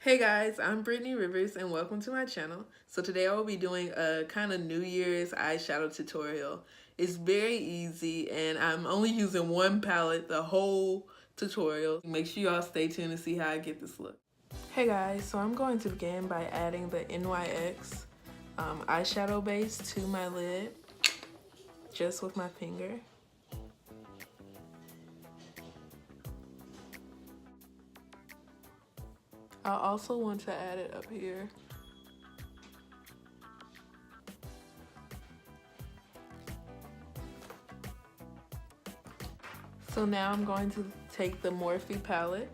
Hey guys, I'm Brittney Rivers and welcome to my channel. So today I will be doing a kind of New Year's eyeshadow tutorial. It's very easy and I'm only using one palette the whole tutorial. Make sure y'all stay tuned to see how I get this look. Hey guys, so I'm going to begin by adding the NYX Eyeshadow Base to my lid just with my finger. I also want to add it up here. So now I'm going to take the Morphe palette,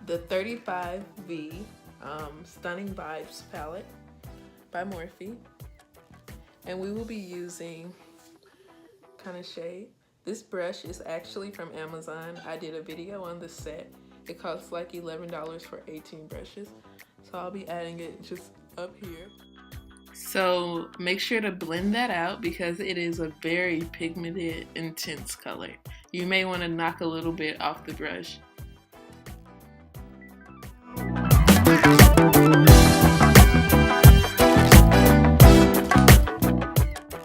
the 35V Stunning Vibes palette by Morphe, and we will be using kind of shade. This brush is actually from Amazon. I did a video on this set. It costs like $11 for 18 brushes. So I'll be adding it just up here. So make sure to blend that out because it is a very pigmented, intense color. You may want to knock a little bit off the brush.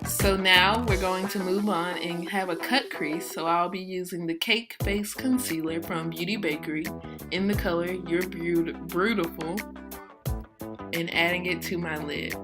So now we're going to move on and have a cut crease. So I'll be using the Cake Face Concealer from Bakerie in the color You're Brewtiful and adding it to my lid.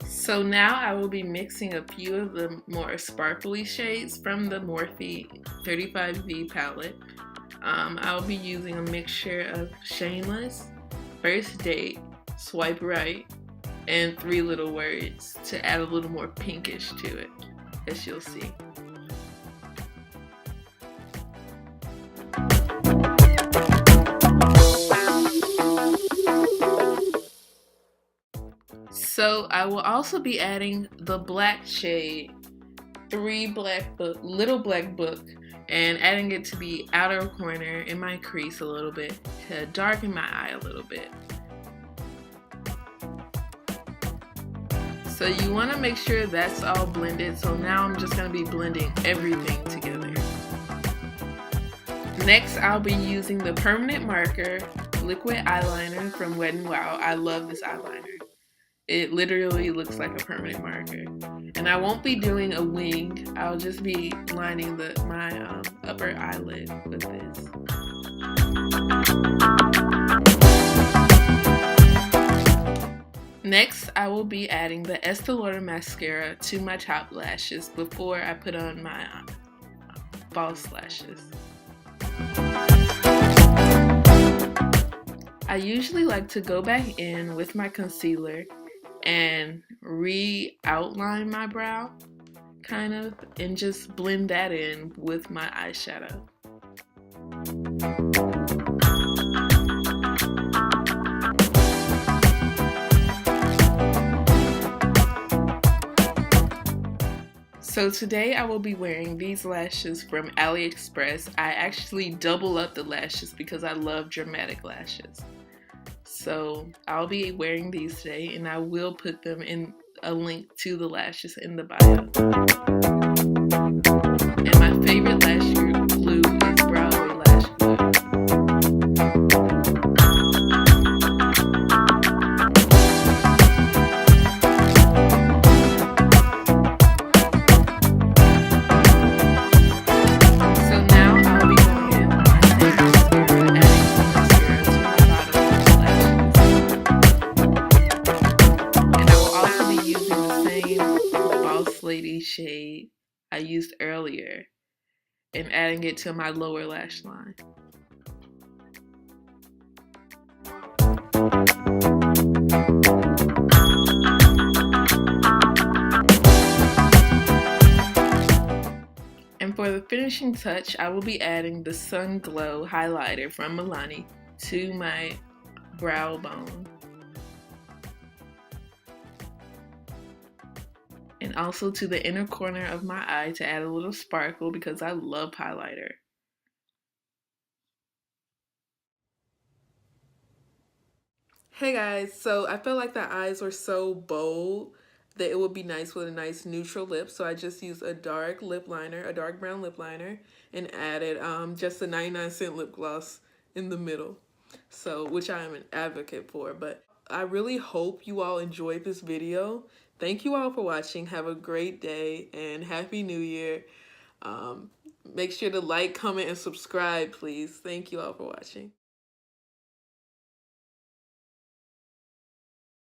So now I will be mixing a few of the more sparkly shades from the Morphe 35V palette. I'll be using a mixture of Shameless, First Date, Swipe Right, and Three Little Words to add a little more pinkish to it, as you'll see. So I will also be adding the black shade, Little Black Book, and adding it to the outer corner in my crease a little bit to darken my eye a little bit. So you want to make sure that's all blended. So now I'm just going to be blending everything together. Next, I'll be using the Permanent Marker Liquid Eyeliner from Wet n Wild. I love this eyeliner. It literally looks like a permanent marker. And I won't be doing a wing. I'll just be lining my upper eyelid with this. Next, I will be adding the Estee Lauder mascara to my top lashes before I put on my false lashes. I usually like to go back in with my concealer and re-outline my brow, kind of, and just blend that in with my eyeshadow. So today I will be wearing these lashes from AliExpress. I actually double up the lashes because I love dramatic lashes. So I'll be wearing these today and I will put them in a link to the lashes in the bio. And my favorite lash glue is Broadway Lash Glue. So now I'll be going in with my same mascara, adding mascara to my bottom lashes. And I will also be using the same Boss Lady shade I used earlier and adding it to my lower lash line. And for the finishing touch, I will be adding the SunGlow highlighter from Milani to my brow bone. and also to the inner corner of my eye to add a little sparkle because I love highlighter. Hey guys, so I felt like the eyes were so bold that it would be nice with a nice neutral lip, so I just used a dark lip liner, a dark brown lip liner, and added just a 99-cent lip gloss in the middle, so which I am an advocate for. But I really hope you all enjoyed this video. Thank you all for watching. Have a great day and Happy New Year. Make sure to like, comment, and subscribe, please. Thank you all for watching.